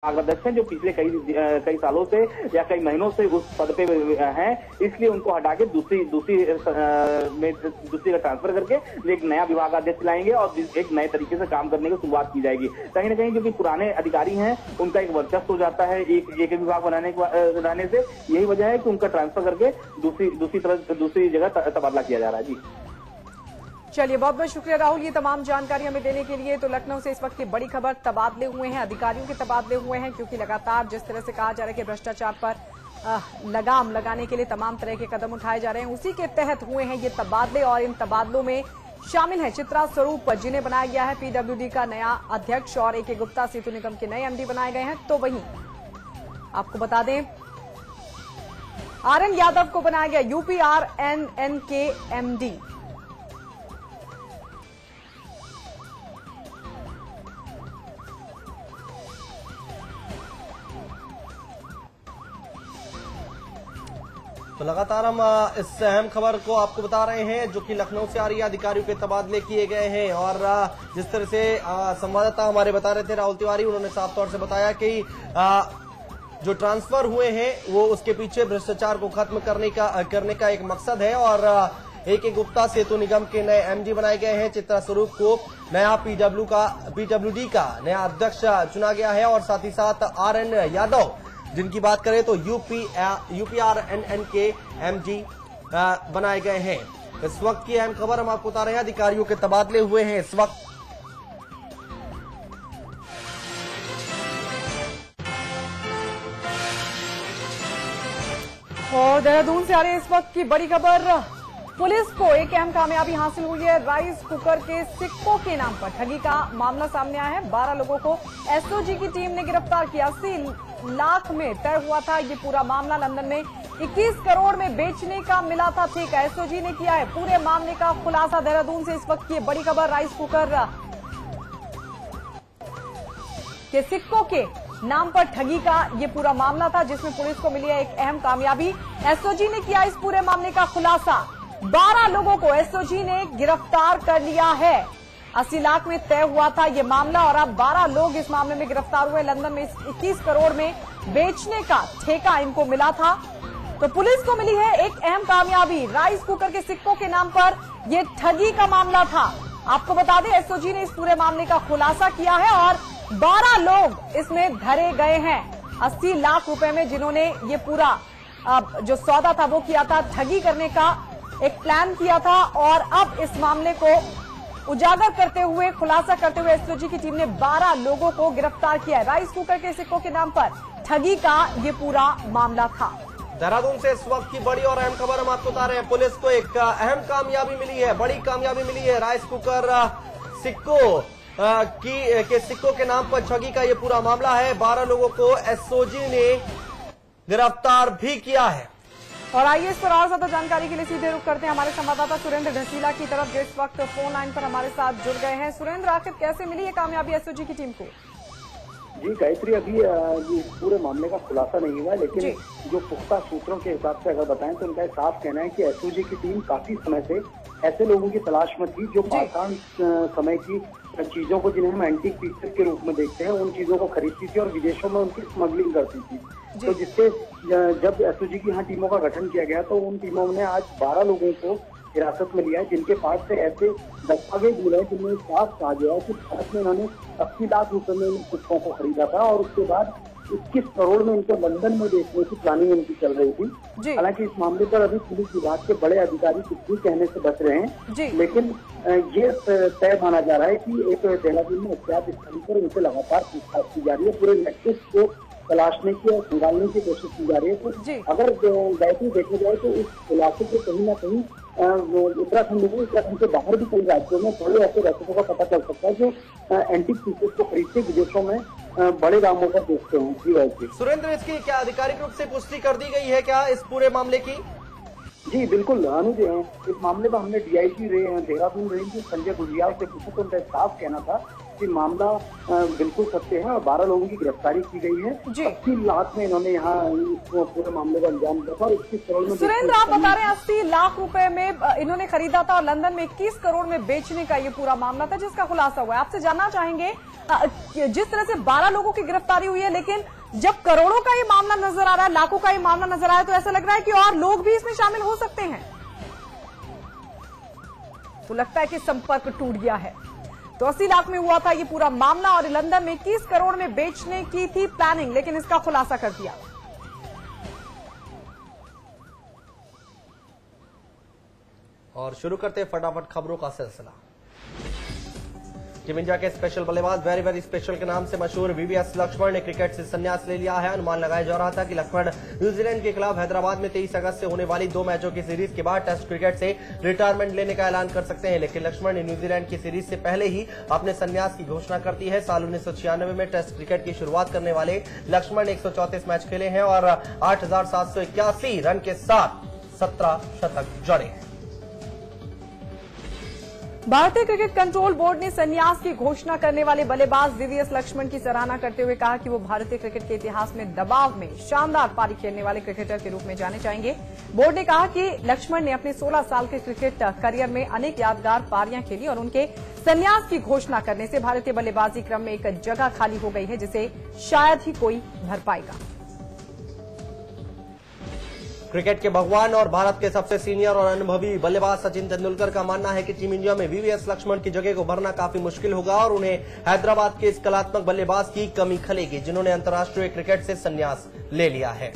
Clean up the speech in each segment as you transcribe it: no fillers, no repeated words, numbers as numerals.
अध्यक्ष हैं जो पिछले कई सालों से या कई महीनों से उस पद पे हैं, इसलिए उनको हटा के दूसरी का ट्रांसफर करके एक नया विभागाध्यक्ष लाएंगे और एक नए तरीके से काम करने की शुरुआत की जाएगी। कहीं ना कहीं जो कि पुराने अधिकारी हैं उनका एक वर्चस्व हो जाता है एक विभाग बनाने से, यही वजह है कि उनका ट्रांसफर करके दूसरी जगह तबादला किया जा रहा है। जी चलिए, बहुत बहुत शुक्रिया राहुल, ये तमाम जानकारी हमें देने के लिए। तो लखनऊ से इस वक्त की बड़ी खबर, तबादले हुए हैं, अधिकारियों के तबादले हुए हैं, क्योंकि लगातार जिस तरह से कहा जा रहा है कि भ्रष्टाचार पर लगाम लगाने के लिए तमाम तरह के कदम उठाए जा रहे हैं, उसी के तहत हुए हैं ये तबादले। और इन तबादलों में शामिल है चित्रा स्वरूप, जिन्हें बनाया गया है पीडब्ल्यूडी का नया अध्यक्ष, और ए.के. गुप्ता सेतु निगम के नए एमडी बनाए गए हैं। तो वहीं आपको बता दें आर.एन. यादव को बनाया गया यूपीआरएनएन के एमडी। तो लगातार हम इस अहम खबर को आपको बता रहे हैं जो कि लखनऊ से आ रही है। अधिकारियों के तबादले किए गए हैं और जिस तरह से संवाददाता हमारे बता रहे थे राहुल तिवारी, उन्होंने साफ तौर से बताया कि जो ट्रांसफर हुए हैं वो उसके पीछे भ्रष्टाचार को खत्म करने का एक मकसद है। और ए.के. गुप्ता सेतु निगम के नए एमडी बनाए गए हैं। चित्रा स्वरूप को नया पीडब्ल्यूडी का नया अध्यक्ष चुना गया है और साथ ही साथ आर.एन. यादव जिनकी बात करें तो यूपीआरएनएन के एमडी बनाए गए हैं। इस वक्त की अहम खबर हम आपको बता रहे हैं, अधिकारियों के तबादले हुए हैं इस वक्त। और देहरादून से आ रही इस वक्त की बड़ी खबर, पुलिस को एक अहम कामयाबी हासिल हुई है। राइस कुकर के सिक्कों के नाम पर ठगी का मामला सामने आया है। 12 लोगों को एसओजी की टीम ने गिरफ्तार किया। 80 लाख में तय हुआ था ये पूरा मामला। लंदन में 21 करोड़ में बेचने का मिला था ठेका। एसओजी ने किया है पूरे मामले का खुलासा। देहरादून से इस वक्त की बड़ी खबर, राइस कुकर के सिक्कों के नाम पर ठगी का ये पूरा मामला था, जिसमें पुलिस को मिली है एक अहम कामयाबी। एसओजी ने किया इस पूरे मामले का खुलासा। 12 लोगों को एसओजी ने गिरफ्तार कर लिया है। 80 लाख में तय हुआ था ये मामला और अब 12 लोग इस मामले में गिरफ्तार हुए। लंदन में 21 करोड़ में बेचने का ठेका इनको मिला था। तो पुलिस को मिली है एक अहम कामयाबी। राइस कुकर के सिक्कों के नाम पर ये ठगी का मामला था। आपको बता दें एसओजी ने इस पूरे मामले का खुलासा किया है और 12 लोग इसमें धरे गए हैं। 80 लाख रुपए में जिन्होंने ये पूरा जो सौदा था वो किया था, ठगी करने का एक प्लान किया था। और अब इस मामले को उजागर करते हुए, खुलासा करते हुए एसओजी की टीम ने 12 लोगों को गिरफ्तार किया है। राइस कुकर के सिक्कों के नाम पर ठगी का ये पूरा मामला था। देहरादून से इस वक्त की बड़ी और अहम खबर हम आपको बता रहे हैं, पुलिस को एक अहम कामयाबी मिली है, बड़ी कामयाबी मिली है। राइस कुकर सिक्कों के सिक्कों के नाम पर ठगी का ये पूरा मामला है। 12 लोगों को एसओजी ने गिरफ्तार भी किया है। और आइए इस पर और ज्यादा जानकारी के लिए सीधे रुख करते हैं हमारे संवाददाता सुरेंद्र ढसीला की तरफ, जो इस वक्त फोन लाइन पर हमारे साथ जुड़ गए हैं। सुरेंद्र, आखिर कैसे मिली ये कामयाबी एसओजी की टीम को? जी गायत्री, अभी पूरे मामले का खुलासा नहीं हुआ, लेकिन जो पुख्ता सूत्रों के हिसाब से अगर बताएं तो उनका साफ कहना है कि एसओजी की टीम काफी समय से ऐसे लोगों की तलाश में थी जो पाषाण समय की चीजों को, जिन्हें हम एंटीक पीसेस के रूप में देखते हैं, उन चीजों को खरीदती थी और विदेशों में उनकी स्मगलिंग करती थी। तो जिससे जब एसओजी की यहाँ टीमों का गठन किया गया तो उन टीमों ने आज 12 लोगों को हिरासत में लिया है, जिनके पास से ऐसे दस्तावेज मिले हैं जिनमें साफ कहा गया है कि भारत में इन्होंने 80 लाख रुपए में इन सिक्कों को खरीदा था और उसके बाद 21 करोड़ में इनको लंदन में बेचने की प्लानिंग इनकी चल रही थी। हालांकि इस मामले पर अभी पुलिस विभाग के बड़े अधिकारी कुछ भी कहने से बच रहे हैं, लेकिन ये तय माना जा रहा है कि एक देहरादून में अज्ञात स्थल पर उनसे लगातार पूछताछ की जा रही है, पूरे नेटवर्क को तलाशने की और संभालने की कोशिश की जा रही है। तो अगर गायत्री देखा जाए तो इस खुलासे को कहीं ना कहीं उत्तराखंड के बाहर भी कई राज्यों में थोड़े ऐसे रस्तों का पता चल सकता है जो एंटीक पीसेस को खरीदते विदेशों में बड़े दामों पर बेचते हैं। जी वैसे सुरेंद्र, इसकी क्या आधिकारिक रूप से पुष्टि कर दी गई है क्या इस पूरे मामले की? जी बिल्कुल अनुज, इस मामले में हमने डीआईजी देहरादून रेंज संजय गुजियाल से पूछा तो उनका साफ कहना था कि मामला बिल्कुल सत्य है और 12 लोगों की गिरफ्तारी की गई है। 80 लाख में इन्होंने यहाँ पूरे मामले का अंजाम दिया था और 21 करोड़ में। सुरेंद्र, आप बता रहे हैं 80 लाख रुपए में इन्होंने खरीदा था और लंदन में 21 करोड़ में बेचने का ये पूरा मामला था जिसका खुलासा हुआ है। आपसे जानना चाहेंगे, जिस तरह से 12 लोगों की गिरफ्तारी हुई है, लेकिन जब करोड़ों का ये मामला नजर आ रहा है, लाखों का ये मामला नजर आ रहा है, तो ऐसा लग रहा है कि और लोग भी इसमें शामिल हो सकते हैं। तो लगता है कि संपर्क टूट गया है। तो 80 लाख में हुआ था ये पूरा मामला और लंदन में 21 करोड़ में बेचने की थी प्लानिंग, लेकिन इसका खुलासा कर दिया। और शुरू करते हैं फटाफट खबरों का सिलसिला। टीम इंडिया के स्पेशल बल्लेबाज वेरी वेरी स्पेशल के नाम से मशहूर वीवीएस लक्ष्मण ने क्रिकेट से संन्यास ले लिया है। अनुमान लगाया जा रहा था कि लक्ष्मण न्यूजीलैंड के खिलाफ हैदराबाद में 23 अगस्त से होने वाली 2 मैचों की सीरीज के बाद टेस्ट क्रिकेट से रिटायरमेंट लेने का ऐलान कर सकते हैं, लेकिन लक्ष्मण ने न्यूजीलैंड की सीरीज से पहले ही अपने संन्यास की घोषणा कर दी है। साल 1996 में टेस्ट क्रिकेट की शुरुआत करने वाले लक्ष्मण ने 134 मैच खेले हैं और 8,781 रन के साथ 17 शतक जड़े हैं। भारतीय क्रिकेट कंट्रोल बोर्ड ने संन्यास की घोषणा करने वाले बल्लेबाज वीवीएस लक्ष्मण की सराहना करते हुए कहा कि वो भारतीय क्रिकेट के इतिहास में दबाव में शानदार पारी खेलने वाले क्रिकेटर के रूप में जाने जाएंगे। बोर्ड ने कहा कि लक्ष्मण ने अपने 16 साल के क्रिकेट करियर में अनेक यादगार पारियां खेली और उनके संन्यास की घोषणा करने से भारतीय बल्लेबाजी क्रम में एक जगह खाली हो गई है जिसे शायद ही कोई भर पाएगा। क्रिकेट के भगवान और भारत के सबसे सीनियर और अनुभवी बल्लेबाज सचिन तेंदुलकर का मानना है कि टीम इंडिया में वीवीएस लक्ष्मण की जगह को भरना काफी मुश्किल होगा और उन्हें हैदराबाद के इस कलात्मक बल्लेबाज की कमी खलेगी जिन्होंने अंतर्राष्ट्रीय क्रिकेट से संन्यास ले लिया है।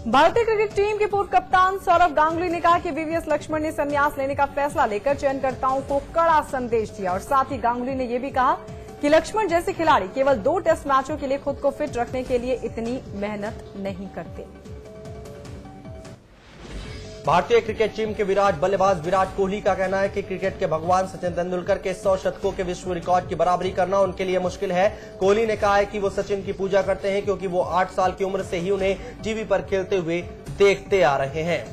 भारतीय क्रिकेट टीम के पूर्व कप्तान सौरव गांगुली ने कहा कि वीवीएस लक्ष्मण ने संन्यास लेने का फैसला लेकर चयनकर्ताओं को कड़ा संदेश दिया और साथ ही गांगुली ने यह भी कहा कि लक्ष्मण जैसे खिलाड़ी केवल 2 टेस्ट मैचों के लिए खुद को फिट रखने के लिए इतनी मेहनत नहीं करते। भारतीय क्रिकेट टीम के बल्लेबाज विराट कोहली का कहना है कि क्रिकेट के भगवान सचिन तेंदुलकर के 100 शतकों के विश्व रिकॉर्ड की बराबरी करना उनके लिए मुश्किल है। कोहली ने कहा है कि वो सचिन की पूजा करते हैं क्योंकि वो 8 साल की उम्र से ही उन्हें टीवी पर खेलते हुए देखते आ रहे हैं।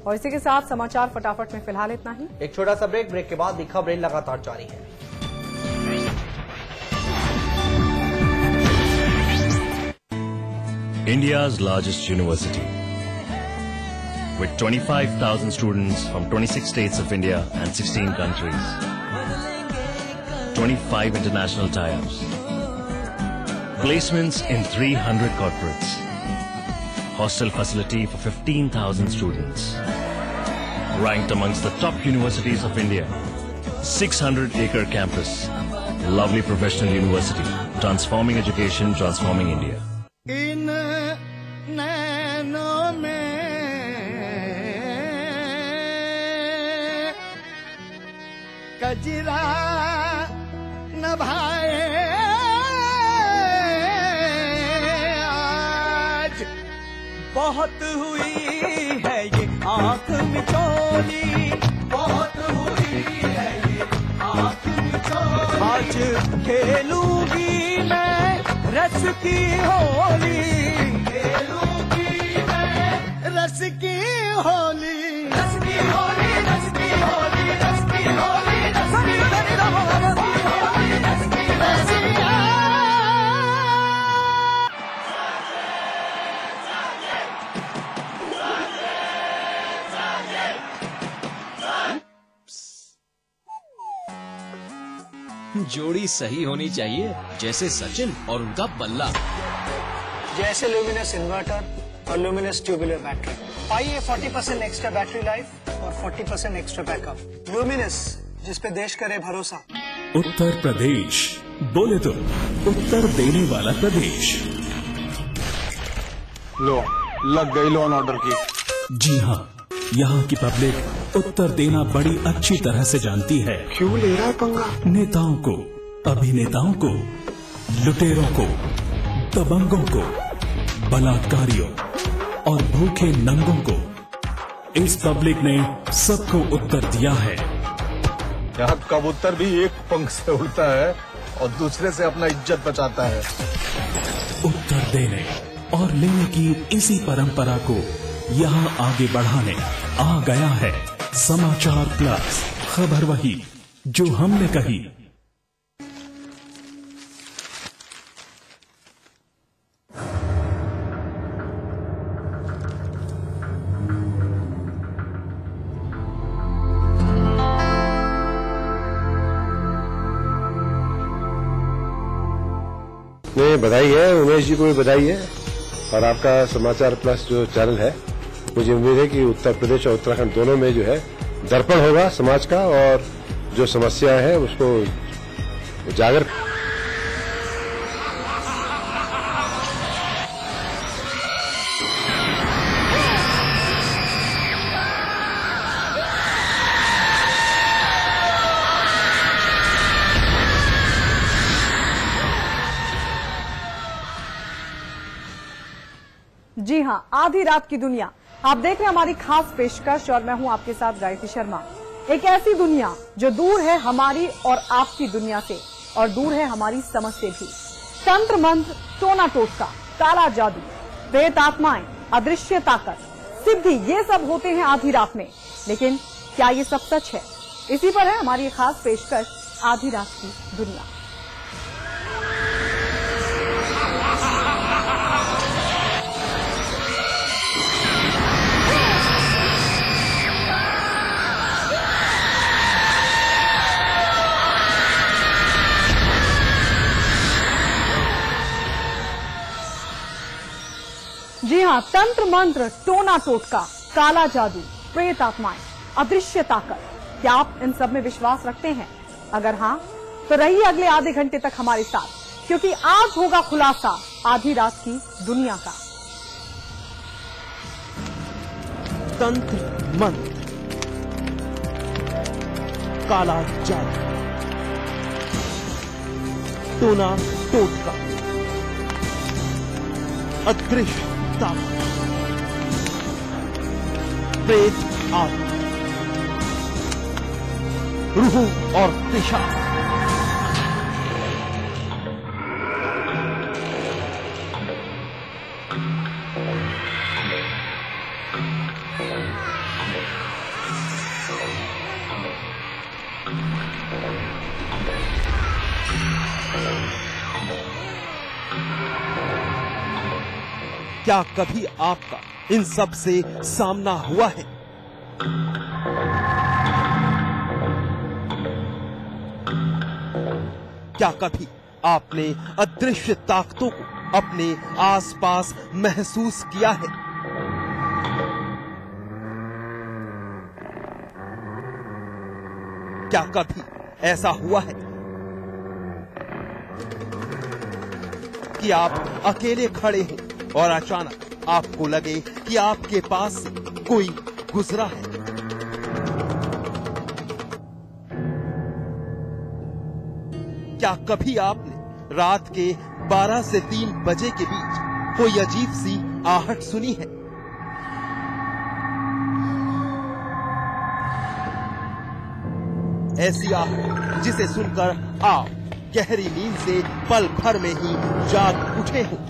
और इसी के साथ समाचार फटाफट में फिलहाल इतना ही। एक छोटा सा ब्रेक के बाद भी खबरें लगातार जारी है। India's largest university with 25,000 students from 26 states of India and 16 countries. 25 international tie-ups. Placements in 300 corporates. Hostel facility for 15,000 students. Ranked amongst the top universities of India. 600-acre campus. Lovely professional university. Transforming education, transforming India. इन नैनों में कजरा नभाए आज बहुत हुई है ये आंख मिचौली, बहुत हुई है ये आंख मिचौली। आज खेलूंगी मैं रस की होली, खेलूंगी मैं रस की होली, रस की होली, रस की होली, रस की होली, रस की होली, रस की रसिया। जोड़ी सही होनी चाहिए, जैसे सचिन और उनका बल्ला, जैसे ल्यूमिनस इन्वर्टर और ल्यूमिनस ट्यूबुलर बैटरी। पाइए 40% एक्स्ट्रा बैटरी लाइफ और 40% एक्स्ट्रा बैकअप। ल्यूमिनस, जिस पे देश करे भरोसा। उत्तर प्रदेश, बोले तो उत्तर देने वाला प्रदेश। लो, लग गई लोन ऑर्डर की। जी हाँ, यहाँ की पब्लिक उत्तर देना बड़ी अच्छी तरह से जानती है। क्यों ले रहा है पंगा? नेताओं को, अभिनेताओं को, लुटेरों को, दबंगों को, बलात्कारियों और भूखे नंगों को इस पब्लिक ने सबको उत्तर दिया है। यहाँ कबूतर भी एक पंख से उड़ता है और दूसरे से अपना इज्जत बचाता है। उत्तर देने और लेने की इसी परंपरा को यहाँ आगे बढ़ाने आ गया है समाचार प्लस, खबर वही जो हमने कही। बधाई है उमेश जी को भी बधाई है, और आपका समाचार प्लस जो चैनल है, मुझे उम्मीद है कि उत्तर प्रदेश और उत्तराखंड दोनों में जो है दर्पण होगा समाज का, और जो समस्याएं हैं उसको उजागर। जी हां, आधी रात की दुनिया आप देख रहे हैं हमारी खास पेशकश, और मैं हूं आपके साथ गायत्री शर्मा। एक ऐसी दुनिया जो दूर है हमारी और आपकी दुनिया से, और दूर है हमारी समझ से भी। तंत्र मंत्र, टोना टोटका, काला जादू, प्रेत आत्माएं, अदृश्य ताकत, सिद्धि, ये सब होते हैं आधी रात में। लेकिन क्या ये सब सच है? इसी पर है हमारी खास पेशकश, आधी रात की दुनिया। जी हां, तंत्र मंत्र, टोना टोटका, काला जादू, प्रेत आत्माएं, अदृश्य ताकत, क्या आप इन सब में विश्वास रखते हैं? अगर हां तो रहिए अगले आधे घंटे तक हमारे साथ, क्योंकि आज होगा खुलासा आधी रात की दुनिया का। तंत्र मंत्र, काला जादू, टोना टोटका, अदृश्य ताकत, प्रेत आत्मा, रूह और पिशाच, क्या कभी आपका इन सब से सामना हुआ है? क्या कभी आपने अदृश्य ताकतों को अपने आसपास महसूस किया है? क्या कभी ऐसा हुआ है कि आप अकेले खड़े हैं और अचानक आपको लगे कि आपके पास से कोई गुजरा है? क्या कभी आपने रात के 12 से 3 बजे के बीच कोई अजीब सी आहट सुनी है? ऐसी आहट जिसे सुनकर आप गहरी नींद से पल भर में ही जाग उठे हो।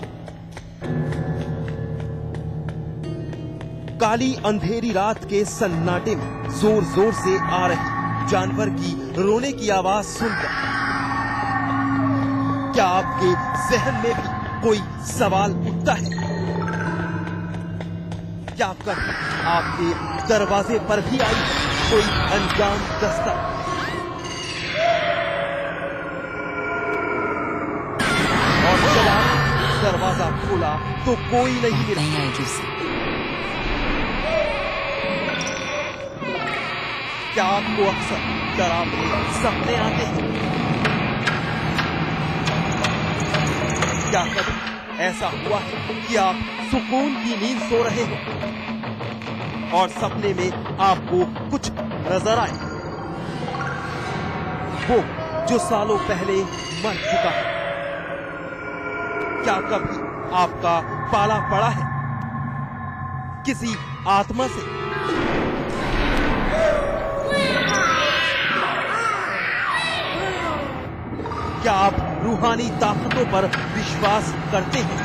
काली अंधेरी रात के सन्नाटे में जोर जोर से आ रही जानवर की रोने की आवाज सुनकर क्या आपके जहन में भी कोई सवाल उठता है? क्या कभी आपके दरवाजे पर भी आई कोई अनजान दस्तक? और जब दरवाजा खोला तो कोई नहीं मिला। क्या आपको अक्सर डरावने सपने आते हैं? क्या कभी ऐसा हुआ है कि आप सुकून की नींद सो रहे हो और सपने में आपको कुछ नजर आए, वो जो सालों पहले मर चुका है? क्या कभी आपका पाला पड़ा है किसी आत्मा से? क्या आप रूहानी ताकतों पर विश्वास करते हैं?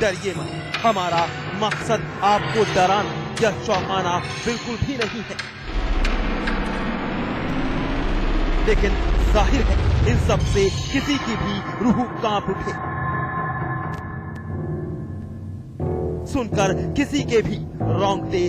डरिए मत, हमारा मकसद आपको डराना या चौंकाना बिल्कुल भी नहीं है। लेकिन जाहिर है इन सब से किसी की भी रूह कांप उठे, सुनकर किसी के भी रोंगटे